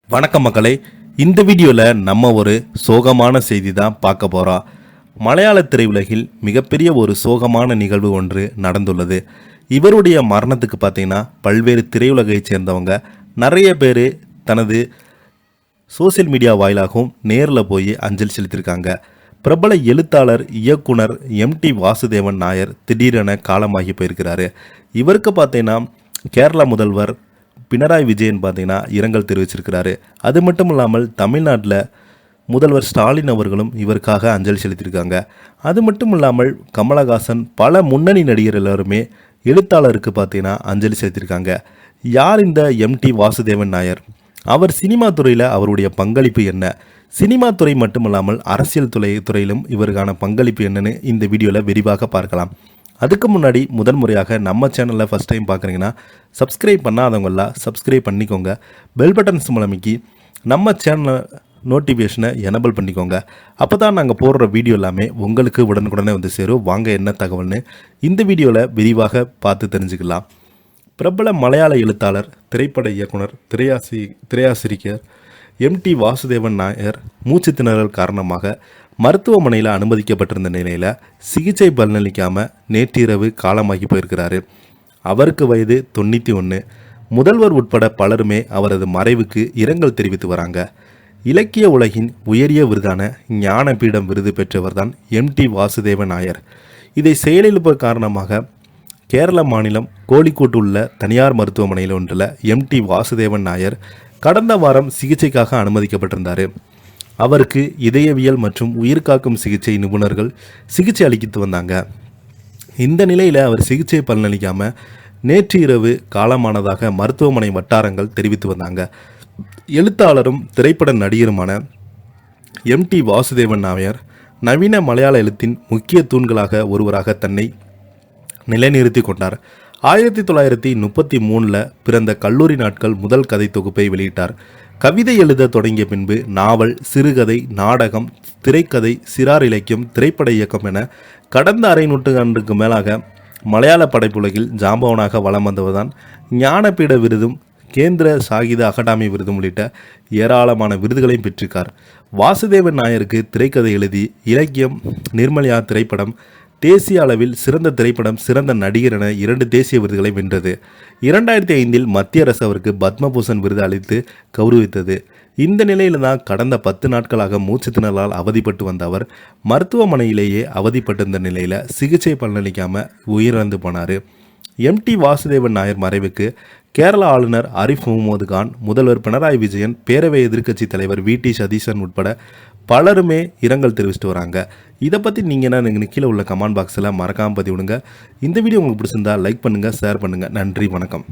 வணக்கம் மக்களே. இந்த வீடியோவில் நம்ம ஒரு சோகமான செய்தி தான் பார்க்க போகிறோம். மலையாள திரையுலகில் மிகப்பெரிய ஒரு சோகமான நிகழ்வு ஒன்று நடந்துள்ளது. இவருடைய மரணத்துக்கு பார்த்தீங்கன்னா பல்வேறு திரையுலகைச் சேர்ந்தவங்க நிறைய பேர் தனது சோசியல் மீடியா வாயிலாகவும் நேரில் போய் அஞ்சலி செலுத்தியிருக்காங்க. பிரபல எழுத்தாளர் இயக்குனர் எம்டி வாசுதேவன் நாயர் திடீரென காலமாகி போயிருக்கிறாரு. இவருக்கு பார்த்தீங்கன்னா கேரளா முதல்வர் பினராயி விஜயன் பார்த்தீங்கன்னா இரங்கல் தெரிவிச்சிருக்கிறாரு. அது மட்டும் இல்லாமல் தமிழ்நாட்டில் முதல்வர் ஸ்டாலின் அவர்களும் இவருக்காக அஞ்சலி செலுத்தியிருக்காங்க. அது மட்டும் இல்லாமல் கமலஹாசன் பல முன்னணி நடிகர் எல்லாருமே எழுத்தாளருக்கு பார்த்தீங்கன்னா அஞ்சலி செலுத்தியிருக்காங்க. யார் இந்த எம்டி வாசுதேவன் நாயர்? அவர் சினிமா துறையில் அவருடைய பங்களிப்பு என்ன? சினிமா துறை மட்டுமல்லாமல் அரசியல் துறையிலும் இவருக்கான பங்களிப்பு என்னன்னு இந்த வீடியோவில் விரிவாக பார்க்கலாம். அதுக்கு முன்னாடி முதல் முறையாக நம்ம சேனலில் ஃபஸ்ட் டைம் பார்க்குறீங்கன்னா சப்ஸ்கிரைப் பண்ணாதவங்களாம் சப்ஸ்கிரைப் பண்ணிக்கோங்க. பெல் பட்டன்ஸ் மூலமிக்கி நம்ம சேனலை நோட்டிஃபிகேஷனை எனபிள் பண்ணிக்கோங்க. அப்போ தான் நாங்கள் போடுற வீடியோ எல்லாமே உங்களுக்கு உடனுக்குடனே வந்து சேரும். வாங்க என்ன தகவல்னு இந்த வீடியோவில் விரிவாக பார்த்து தெரிஞ்சுக்கலாம். பிரபல மலையாள எழுத்தாளர், திரைப்பட இயக்குனர், திரையாசிரியர் எம்டி வாசுதேவன் நாயர் மூச்சு திணறல் காரணமாக மருத்துவமனையில் அனுமதிக்கப்பட்டிருந்த நிலையில் சிகிச்சை பலனளிக்காமல் நேற்றிரவு காலமாகி போயிருக்கிறாரு. அவருக்கு வயது 91. முதல்வர் உட்பட பலருமே அவரது மறைவுக்கு இரங்கல் தெரிவித்து வராங்க. இலக்கிய உலகின் உயரிய விருதான ஞானபீடம் விருது பெற்றவர் தான் எம்டி வாசுதேவன் நாயர். இதை செயலிழப்பு காரணமாக கேரள மாநிலம் கோழிக்கோட்டு உள்ள தனியார் மருத்துவமனையில் ஒன்றில் எம்டி வாசுதேவன் நாயர் கடந்த வாரம் சிகிச்சைக்காக அனுமதிக்கப்பட்டிருந்தார். அவருக்கு இதயவியல் மற்றும் உயிர்காக்கும் சிகிச்சை நிபுணர்கள் சிகிச்சை அளித்து வந்தாங்க. இந்த நிலையில் அவர் சிகிச்சை பலனளிக்காமல் நேற்று இரவு காலமானதாக மருத்துவமனை வட்டாரங்கள் தெரிவித்து வந்தாங்க. எழுத்தாளரும் திரைப்பட நடிகருமான எம்டி வாசுதேவன் நாயர் நவீன மலையாள எழுத்தின் முக்கிய தூண்களாக ஒருவராக தன்னை நிலைநிறுத்தி கொண்டார். 1933 பிறந்த கல்லூரி நாட்கள் முதல் கதை தொகுப்பை வெளியிட்டார். கவிதை எழுத தொடங்கிய பின்பு நாவல், சிறுகதை, நாடகம், திரைக்கதை, சிறார் இலக்கியம், திரைப்பட இயக்கம் என கடந்த அரை நூற்றாண்டுக்கு மேலாக மலையாள படைப்புலகில் ஜாம்பவனாக வலம் வந்தவர்தான். ஞானபீட விருதும் கேந்திர சாகித்ய அகாடமி விருதும் உள்ளிட்ட ஏராளமான விருதுகளையும் பெற்றிருக்கார். வாசுதேவன் நாயருக்கு திரைக்கதை எழுதி இலக்கியம், நிர்மல்யா திரைப்படம் தேசிய அளவில் சிறந்த திரைப்படம், சிறந்த நடிகர் என 2 தேசிய விருதுகளை வென்றது. 2005 மத்திய அரசு அவருக்கு பத்மபூஷன் விருது அளித்து கௌரவித்தது. இந்த நிலையில தான் கடந்த 10 நாட்களாக மூச்சு திணறலால் அவதிப்பட்டு வந்த அவர் மருத்துவமனையிலேயே அவதிப்பட்டிருந்த நிலையில் சிகிச்சை பலனளிக்காம உயிரிழந்து போனார். எம்டி வாசுதேவன் நாயர் மறைவுக்கு கேரள ஆளுநர் ஆரிஃப் முகமது கான், முதல்வர் பினராயி விஜயன், பேரவை எதிர்க்கட்சி தலைவர் வி.டி. சதீசன் உட்பட பலருமே இரங்கல் தெரிவிச்சுட்டு வராங்க. இதை பற்றி நீங்கள் என்ன கீழே உள்ள கமெண்ட் பாக்ஸில் மறக்காமல் பதிவிடுங்க. இந்த வீடியோ உங்களுக்கு பிடிச்சிருந்தா லைக் பண்ணுங்கள், ஷேர் பண்ணுங்கள். நன்றி, வணக்கம்.